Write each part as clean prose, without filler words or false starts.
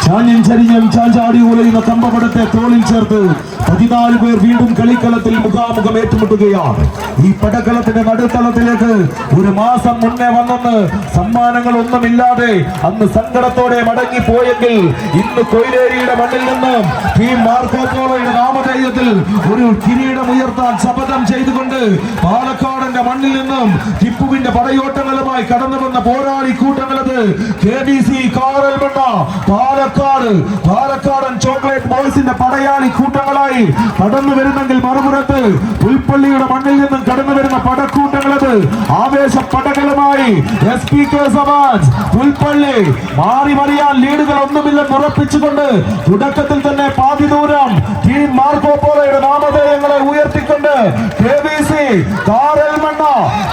ചാഞ്ഞും ചരിഞ്ഞും ചാഞ്ചാടി ഉലയുന്ന കമ്പപടത്തെ തോളിൽ ചേർത്ത് 14 പേർ വീണ്ടും കളിക്കളത്തിൽ മുഖാമുഖം ഏറ്റുമുട്ടുകയാണ്. ഈ പടക്കളത്തിന്റെ നടുത്തളത്തിലേക്ക് ഒരു മാസം മുന്നേ വന്നെന്ന് സമ്മാനങ്ങൾ ഒന്നുമില്ലാതെ അന്ന് സങ്കടത്തോടെ മടങ്ങിപ്പോയെങ്കിൽ ഇന്ന് കൊയിലേരിയുടെ മണ്ണിൽ നിന്നും ടീം മാർക്കോ പോളോയുടെ നാമധേയത്തിൽ ഒരു കിരീടം ഉയർത്താൻ ശപഥം ചെയ്തുകൊണ്ട് പാലക്കാടിന്റെ മണ്ണിൽ നിന്നും ടിപ്പുവിന്റെ പടയോട്ടങ്ങളുമായി കടന്നു വന്ന പോരാളി കൂട്ടങ്ങളത് KBC കാറൽമണ്ണ പാലക്കാടൻ ചോക്ലേറ്റ് ബോയ്സിന്റെ പടയാളി കൂട്ടങ്ങളായി കടന്നു വരുന്നെങ്കിൽ മറുപുറത്ത് പുൽപ്പള്ളിയുടെ മണ്ണിൽ നിന്നും കടന്നു വരുന്ന പടക്കൂട്ടങ്ങളത് ആവേശ പടകളുമായി SPK സമാജ് പുൽപ്പള്ളി മാറി മറിയാൻ ലീഡുകൾ ഒന്നുമില്ലെന്ന് ഉറപ്പിച്ചുകൊണ്ട് തുടക്കത്തിൽ തന്നെ പാതി ദൂരം ടീം മാർക്കോ പോളോയുടെ നാമധേയങ്ങളെ ഉയർത്തിക്കൊണ്ട് KBC കാറൽമണ്ണ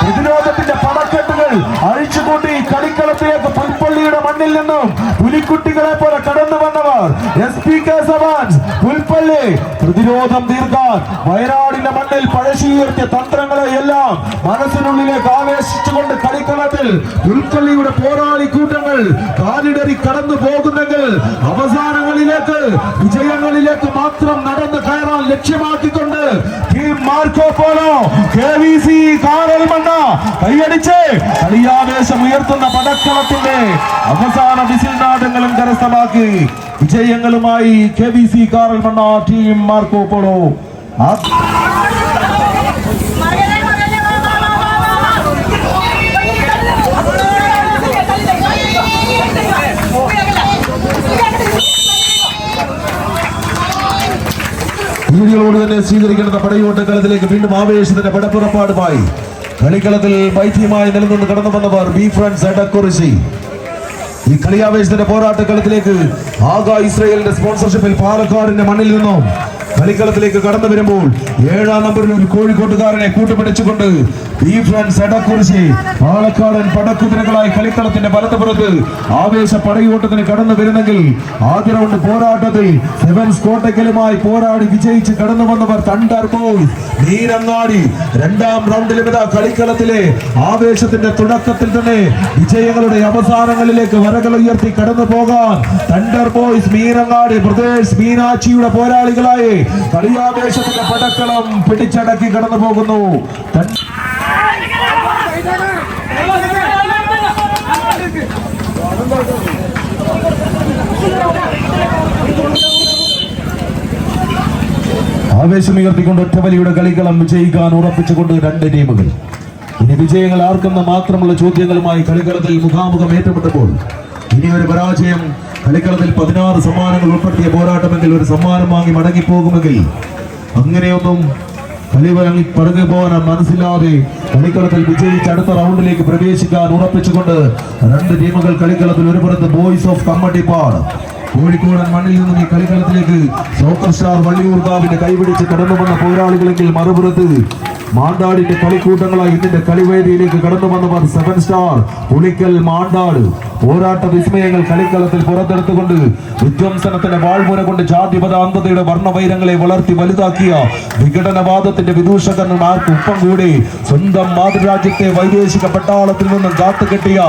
പ്രതിരോധത്തിന്റെ പടക്കെട്ടുകൾ അഴിച്ചുകൂട്ടി കളിക്കളത്തിലേക്ക് പുൽപ്പള്ളിയുടെ മണ്ണിൽ നിന്നും പുലിക്കുട്ടികളെ പോലെ കടന്നു വന്നവർ SPK സമാജ് പുൽപ്പള്ളി പ്രതിരോധം തീർക്കാൻ വയനാടിന്റെ മണ്ണിൽ പഴശ്ശിയുയർത്തിയ തന്ത്രങ്ങളെ എല്ലാം മനസ്സിനുള്ളിലേക്ക് ആവേശിച്ചുകൊണ്ട് കളിക്കളത്തിൽ പുൽപ്പള്ളിയുടെ പോരാളി കൂട്ടങ്ങൾ കാലിടറി കടന്നു പോകുന്നെങ്കിൽ അവസാനങ്ങളിലേക്ക് വിജയങ്ങളിലേക്ക് മാത്രം നടന്നു കയറാൻ ലക്ഷ്യമാക്കിക്കൊണ്ട് team Marco Polo KBC Karalmanna കൈയടിച്ച് കളിയാവേശം ഉയർത്തുന്ന പടക്കളത്തിന്റെ അവസാന വിസിൽ നാടങ്ങളും കരസ്ഥമാക്കി വിജയങ്ങളുമായി KBC Karalmanna team Marco Polo. ോട് തന്നെ സ്വീകരിക്കേണ്ട പടയോട്ട കളത്തിലേക്ക് വീണ്ടും ആവേശത്തിന്റെ പടപ്പുറപ്പാടുമായി കളിക്കളത്തിൽ വൈദ്യമായി നിലനിന്ന് കടന്നു വന്നവർ ബി ഫ്രണ്ട്സ് എടക്കുറിശി. ഈ കളിയാവേശത്തിന്റെ പോരാട്ട കളത്തിലേക്ക് ആഗ ഇസ്രായേലിന്റെ സ്പോൺസർഷിപ്പിൽ പാലക്കാടിന്റെ മണ്ണിൽ നിന്നും കളിക്കളത്തിലേക്ക് കടന്നു വരുമ്പോൾ 7-ാം നമ്പറിൽ ഒരു കോഴിക്കോട്ടുകാരനെ കൂട്ടുപിടിച്ചുകൊണ്ട് ബി ഫ്രണ്ട്സ് എടക്കുറിശി പാലക്കാടൻ പടക്കുതിരകളായി കളിക്കളത്തിന്റെ വലതുപുറത്ത് ആവേശ പടയോട്ടത്തിന് കടന്നു വരുന്നെങ്കിൽ ആദ്യ റൗണ്ട് പോരാട്ടത്തിൽ സെവൻസ് കോട്ടയ്ക്കലുമായി പോരാടി വിജയിച്ച് കടന്നു വന്നവർ തണ്ടർ ബോയ്സ് നീരങ്ങാടി. 2-ാം റൗണ്ടിലും ഇതാ കളിക്കളത്തിലെ ആവേശത്തിന്റെ തുടക്കത്തിൽ തന്നെ വിജയങ്ങളുടെ അവസാനങ്ങളിലേക്ക് വരകൾ ഉയർത്തി കടന്നു പോകാൻ തണ്ടർ ബോയ്സ് മീനങ്ങാടി പ്രദേശ് മീനാക്ഷിയുടെ പോരാളികളായി കളിയാവേശത്തിന്റെ പടക്കളം പിടിച്ചടക്കി കടന്നു പോകുന്നു. ആവേശമുയർത്തിക്കൊണ്ട് ഒറ്റവലിയുടെ കളിക്കളം വിജയിക്കാൻ ഉറപ്പിച്ചുകൊണ്ട് രണ്ട് ടീമുകൾ. ഇനി വിജയങ്ങൾ ആർക്കെന്ന് മാത്രമുള്ള ചോദ്യങ്ങളുമായി കളിക്കളത്തിൽ മുഖാമുഖം ഏറ്റുമുട്ടുമ്പോൾ ഇനി ഒരു പരാജയം കളിക്കളത്തിൽ 16 സമ്മാനങ്ങൾ ഉൾപ്പെടുത്തിയ പോരാട്ടമെങ്കിൽ ഒരു സമ്മാനം വാങ്ങി മടങ്ങിപ്പോകുമെങ്കിൽ അങ്ങനെയൊന്നും കളി വാങ്ങി പറഞ്ഞു പോകാൻ മനസ്സിലാതെ കളിക്കളത്തിൽ വിജയിച്ച് അടുത്ത റൗണ്ടിലേക്ക് പ്രവേശിക്കാൻ ഉറപ്പിച്ചുകൊണ്ട് രണ്ട് ടീമുകൾ കളിക്കളത്തിൽ. ഒരു പുറത്ത് ബോയ്സ് ഓഫ് കമ്മട്ടിപ്പാട് കോഴിക്കോടൻ മണ്ണിൽ നിന്നും ഈ കളിക്കളത്തിലേക്ക് സോക്കർ സ്റ്റാർ വള്ളിയൂർക്കാവിന്റെ കൈപിടിച്ച് കടന്നു വന്ന പോരാളികളെങ്കിൽ മറുപുറത്ത് മാണ്ടാടിന്റെ കളിക്കൂട്ടങ്ങളായി ഇതിന്റെ കളിവേദിയിലേക്ക് കടന്നു വന്നവർ 7 സ്റ്റാർ പുളിക്കൽ മാണ്ടാട്. പോരാട്ട വിസ്മയങ്ങൾ കളിക്കളത്തിൽ പുറത്തെടുത്തുകൊണ്ട് വിധ്വംസനത്തിന്റെ വാൾമുന കൊണ്ട് ജാതിപത അന്ധതയുടെ വർണ്ണവൈരങ്ങളെ വളർത്തി വലുതാക്കിയ വിഘടനവാദത്തിന്റെ വിദൂഷകന്മാർക്ക് ഒപ്പം കൂടി സ്വന്തം മാതൃരാജ്യത്തെ വൈദേശിക പട്ടാളത്തിൽ നിന്നും കാത്തുകെട്ടിയ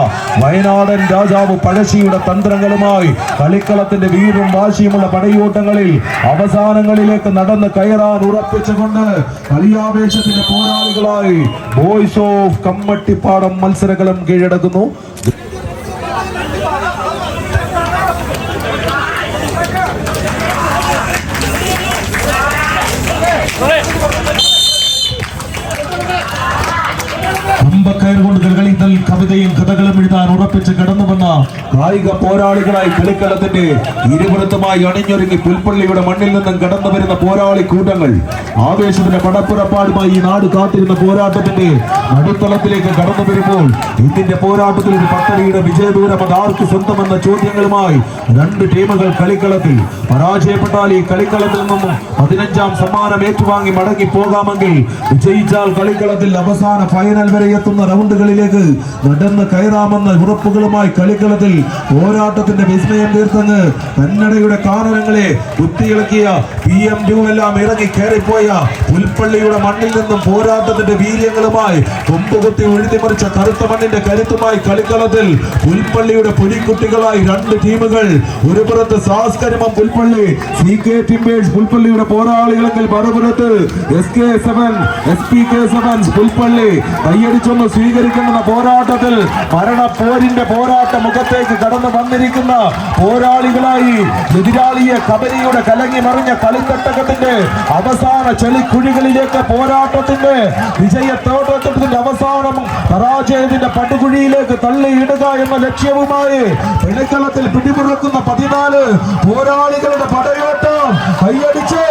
വയനാടൻ രാജാവ് പഴശ്ശിയുടെ തന്ത്രങ്ങളുമായി കളിക്കളത്തിന്റെ വീറും വാശിയുമുള്ള പടയോട്ടങ്ങളിൽ അവസാനങ്ങളിലേക്ക് നടന്ന് കയറാൻ ഉറപ്പിച്ചുകൊണ്ട് കളിയാവേശത്തിന്റെ പോരാളികളായി ബോയ്സ് ഓഫ് കമ്മട്ടിപ്പാടം മത്സരങ്ങളും കീഴടക്കുന്നു. കൊണ്ട് കവിതയും കഥകളും എഴുതാൻ ഉറപ്പിച്ച് കടന്നു വന്ന കായിക പോരാളികളായി കളിക്കളത്തിന്റെ ഇരുപുറത്തുമായി അണിഞ്ഞൊരുങ്ങി പുൽപ്പള്ളിയുടെ മണ്ണിൽ നിന്നും കടന്നു വരുന്ന പോരാളി കൂട്ടങ്ങൾ ആവേശത്തിന്റെ പടപ്പുറപ്പാടുമായി ഈ നാട് കാത്തിരുന്ന പോരാട്ടത്തിന്റെ നടുത്തളത്തിലേക്ക് കടന്നു വരുമ്പോൾ ഇതിന്റെ പോരാട്ടത്തിൽ ഒരു പത്തടിയുടെ വിജയദൂരം അത് ആർക്ക് സ്വന്തമെന്ന ചോദ്യങ്ങളുമായി രണ്ട് ടീമുകൾ കളിക്കളത്തിൽ. പരാജയപ്പെട്ടാൽ ഈ കളിക്കളത്തിൽ നിന്നും 15ാം സമ്മാനം ഏറ്റുവാങ്ങി മടങ്ങി പോകാമെങ്കിൽ വിജയിച്ചാൽ കളിക്കളത്തിൽ അവസാന ഫൈനൽ വരെ എത്തുന്ന റൗണ്ടുകളിലേക്ക് നടന്ന് കയറാമെന്ന ഉറപ്പുകളുമായി കളിക്കളത്തിൽ പോരാട്ടത്തിന്റെ വിസ്മയം തീർത്തങ്ങ് കന്നഡയുടെ കാരണങ്ങളെ കുത്തിയിളക്കിയ PM2 എല്ലാം ഇറങ്ങി കയറിപ്പോയ പുൽപ്പള്ളിയുടെ മണ്ണിൽ നിന്നും പോരാട്ടത്തിന്റെ വീര്യങ്ങളുമായി കൊമ്പുകുത്തി ഉഴുതിമറിച്ച കറുത്ത മണ്ണിന്റെ കരുത്തുമായി കളിക്കളത്തിൽ പുൽപ്പള്ളിയുടെ പൊടിക്കുട്ടികളായി രണ്ട് ടീമുകൾ. ഒരു പുറത്ത് സാസ്കരിമം പുൽപ്പള്ളി, CK ടിംബേഴ്സ് പുൽപ്പള്ളിയുടെ പോരാളികളെങ്കിൽ മറുപുറത്ത് SPK7 പുൽപ്പള്ളി. കൈയടിച്ചൊന്ന് സ്വീകരിക്കുന്ന പോരാട്ടത്തിൽ മരണപ്പോരിന്റെ പോരാട്ട മുഖത്തേക്ക് കടന്നു വന്നിരിക്കുന്ന പോരാളികളായി എതിരാളിയെ കബനിയുടെ കലങ്ങി മറിഞ്ഞ കളിത്തട്ടകത്തിന്റെ അവസാന ചെളിക്കുഴികളിലേക്ക് പോരാട്ടത്തിന്റെ വിജയത്തോട്ടത്തിന്റെ അവസാനം പരാജയത്തിന്റെ പടുകുഴിയിലേക്ക് തള്ളിയിടുക എന്ന ലക്ഷ്യവുമായി കളിക്കളത്തിൽ പിടിമുറുക്കുന്ന 14 പോരാളികളുടെ പടയോട്ടം. കൈയടിച്ച്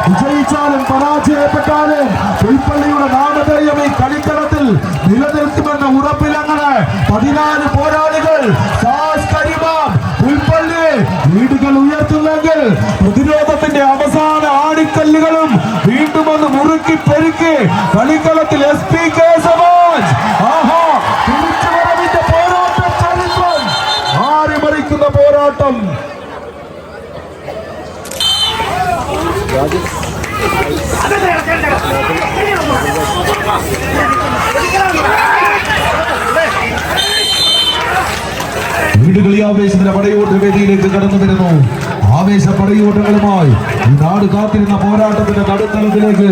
വിജയിച്ചാലും പരാജയപ്പെട്ടാലും പുൽപ്പള്ളിയുടെ നാമധേയം ഈ കളിക്കളത്തിൽ നിലനിൽക്കുമെന്ന ഉറപ്പിലങ്ങനെ 14 പോരാളികൾ പുൽപ്പള്ളി വീടുകൾ ഉയർത്തുന്നെങ്കിൽ പ്രതിരോധത്തിന്റെ അവസാന ആണിക്കല്ലുകളും വീണ്ടും ഒന്ന് മുറുക്കി പെരുക്കി കളിക്കളത്തിൽ SPK7 തിരിച്ചുവരവിന്റെ പോരാട്ടം ചരിത്രം ആരിമറിക്കുന്ന പോരാട്ടം. വീടുകളി ആവേശത്തിന്റെ പടയോട്ട വേദിയിലേക്ക് കടന്നു വരുന്നു. ആവേശ പടയോട്ടങ്ങളുമായി ഈ നാട് കാത്തിരുന്ന പോരാട്ടത്തിന്റെ നടുത്തലത്തിലേക്ക്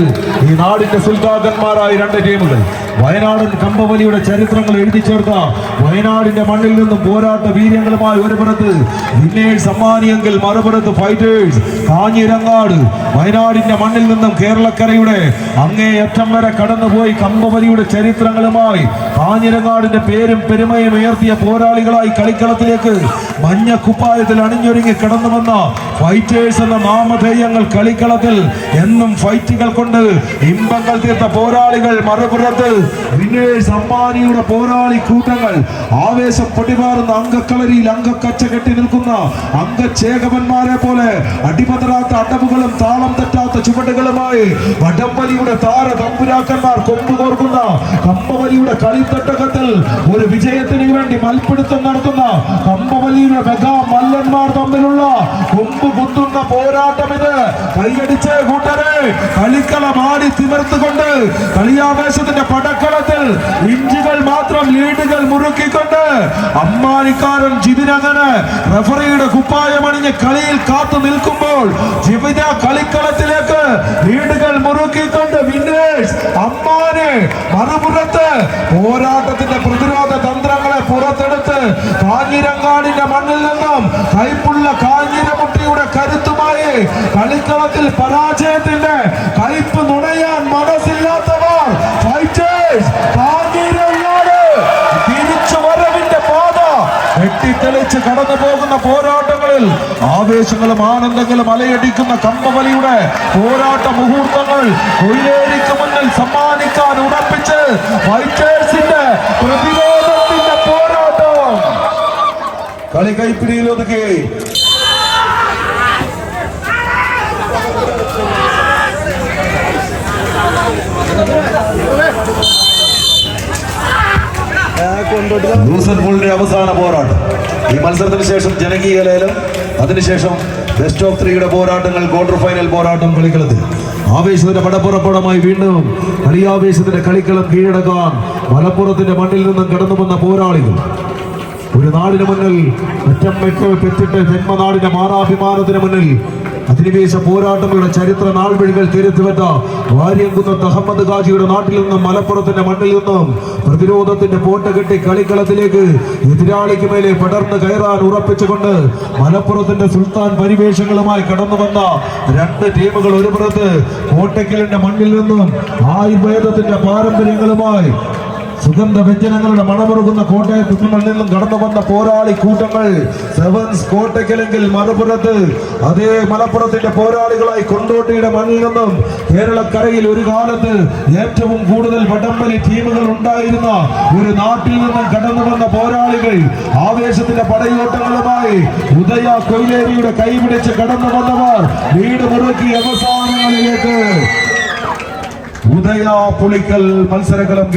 ഈ നാടിന്റെ സുൽത്താക്കന്മാരായ രണ്ട് ടീമുകൾ. വയനാടൻ കമ്പവലിയുടെ ചരിത്രങ്ങൾ എഴുതി ചേർത്ത വയനാടിന്റെ മണ്ണിൽ നിന്നും പോരാട്ട വീര്യങ്ങളുമായി ഒരു പുറത്ത് വിന്നേഴ്സ് സമ്മാനിയെങ്കിൽ മറുപുറത്ത് ഫൈറ്റേഴ്സ് കാഞ്ഞിരങ്ങാട്. വയനാടിന്റെ മണ്ണിൽ നിന്നും കേരളക്കരയുടെ അങ്ങേയറ്റം വരെ കടന്നുപോയി കമ്പവലിയുടെ ചരിത്രങ്ങളുമായി കാഞ്ഞിരങ്ങാടിന്റെ പേരും പെരുമയും ഉയർത്തിയ പോരാളികളായി കളിക്കളത്തിലേക്ക് മഞ്ഞ കുപ്പായത്തിൽ അണിഞ്ഞൊരുങ്ങി കടന്നു വന്ന ഫൈറ്റേഴ്സ് എന്ന നാമധേയങ്ങൾ കളിക്കളത്തിൽ എന്നും ഫൈറ്റുകൾ കൊണ്ട് ഇമ്പങ്ങൾ തീർത്ത പോരാളികൾ. മറുപുറത്ത് വിന്നേഴ്സ് അമ്മാനിയുടെ പോരാളി കൂട്ടങ്ങൾ. ആവേശം പൊടിമാറുന്ന അംഗക്കളരിയിൽ അംഗക്കച്ച കെട്ടി നിൽക്കുന്ന അംഗചേകവന്മാരെ പോലെ അടിപതരാത്ത അടവുകളും താളം തെറ്റാത്ത ചുവടുകളുമായി വടംവലിയുടെ താര തമ്പുരാക്കന്മാർ കൊമ്പ് കോർക്കുന്ന കമ്പവലിയുടെ കളിത്തട്ടകത്തിൽ ഒരു വിജയത്തിന് വേണ്ടി മൽപ്പിടുത്തം നടത്തുന്ന കമ്പവലിയുടെ മെഗാ മല്ലന്മാർ തമ്മിലുള്ള കൊമ്പ് കുത്തുന്ന പോരാട്ടം ഇത്. കൈയടിച്ച് കൂട്ടരെ കളിക്കളം ആടി തിമിർത്തുകൊണ്ട് കളിയാവേശത്തിന്റെ പടക്കളത്തിൽ ഇഞ്ചുകൾ മാത്രം ലീഡുകൾ മുറുക്കിക്കൊണ്ട് അമ്മാനിക്കാരൻ ജിതിനങ്ങനെ റഫറിയുടെ കുപ്പായമണിഞ്ഞ് കളിയിൽ കാത്തു നിൽക്കുമ്പോൾ ജിവിത കളിക്കളത്തിലേക്ക് ലീഡുകൾ മുറുക്കിക്കൊണ്ട് വിന്നേഴ്സ് അമ്മാന്. മറുപുറത്ത് പോരാട്ടത്തിന്റെ പ്രതിരോധ തന്ത്രങ്ങളെ പുറത്തെടുത്ത് കാഞ്ഞിരങ്ങാടിന്റെ മണ്ണിൽ നിന്നും കൈപ്പുള്ള കാഞ്ഞിരമുട്ടിയുടെ കരുത്തുമായി കളിക്കളത്തിൽ പരാജയത്തിന്റെ കൈപ്പ് നുണയാൻ മനസ്സില്ലാത്തവർ ഫൈറ്റേഴ്സ് കാഞ്ഞിരങ്ങാട് തിരിച്ചുവരവിന്റെ പാത വെട്ടിത്തെളിച്ച് കടന്നു പോകുന്ന പോരാട്ടങ്ങളിൽ ആവേശങ്ങളും ആനന്ദങ്ങളും അലയടിക്കുന്ന കമ്പവലിയുടെ പോരാട്ട മുഹൂർത്തങ്ങൾ കൊയിലേരിക്ക് മുന്നിൽ സമ്മാനിക്കാൻ ഉറപ്പിച്ച് ഫൈറ്റേഴ്സിന്റെ പ്രതിരോധത്തിന്റെ പോരാട്ടം. കളി കൈപ്പിടിയിൽ ഒതുക്കി അവസാന പോരാട്ടം. ഈ മത്സരത്തിന് ശേഷം ജനകീയ ലേലം, അതിനുശേഷം ബെസ്റ്റ് ഓഫ് 3യുടെ പോരാട്ടങ്ങൾ, ക്വാർട്ടർ ഫൈനൽ പോരാട്ടം കളിക്കളത്തിൽ. ആവേശത്തിന്റെ പടപ്പുറപ്പടമായി വീണ്ടും കളിയാവേശത്തിന്റെ കളിക്കളം കീഴടക്കാൻ മലപ്പുറത്തിന്റെ മണ്ണിൽ നിന്നും കടന്നു വന്ന പോരാളികൾ. ഒരു നാടിന് മുന്നിൽ അറ്റം പെറ്റിട്ട് ജന്മനാടിന്റെ മാറാഭിമാനത്തിന് മുന്നിൽ അധിനിവേശ പോരാട്ടങ്ങളുടെ ചരിത്ര നാൾവഴികൾ തിരുത്തുവെറ്റ വാര്യംകുന്നത്ത് അഹമ്മദ് ഖാജിയുടെ നാട്ടിൽ നിന്നും മലപ്പുറത്തിന്റെ മണ്ണിൽ നിന്നും പ്രതിരോധത്തിന്റെ പോട്ട കെട്ടി കളിക്കളത്തിലേക്ക് എതിരാളിക്ക് മേലെ പടർന്ന് കയറാൻ ഉറപ്പിച്ചുകൊണ്ട് മലപ്പുറത്തിന്റെ സുൽത്താൻ പരിവേഷങ്ങളുമായി കടന്നു വന്ന രണ്ട് ടീമുകൾ. ഒരു പുറത്ത് കോട്ടയ്ക്കലിന്റെ മണ്ണിൽ നിന്നും ആയുർവേദത്തിന്റെ പാരമ്പര്യങ്ങളുമായി സുഗന്ധ വ്യഞ്ജനങ്ങളുടെ മണമുറുകുന്ന കോട്ടയത്ത് മണ്ണിൽ നിന്നും കടന്നു വന്ന പോരാളി കൂട്ടങ്ങൾ സെവൻസ് കോട്ടയ്ക്കലെങ്കിൽ മറുപുറത്ത് അതേ മലപ്പുറത്തിന്റെ പോരാളികളായി കൊണ്ടോട്ടിയുടെ മണ്ണിൽ നിന്നും കേരളക്കരയിൽ ഒരു കാലത്ത് ഏറ്റവും കൂടുതൽ വടംവലി ടീമുകൾ ഉണ്ടായിരുന്ന ഒരു നാട്ടിൽ നിന്നും കടന്നു വന്ന പോരാളികൾ. ആവേശത്തിന്റെ പടയോട്ടങ്ങളുമായി ഉദയ കൊയിലേരിയുടെ കൈപിടിച്ച് കടന്നു വന്നവർ വീട് മുറുക്കി അവസാനങ്ങളിലേക്ക് ഉദയ പുളിക്കൽ മത്സരകളം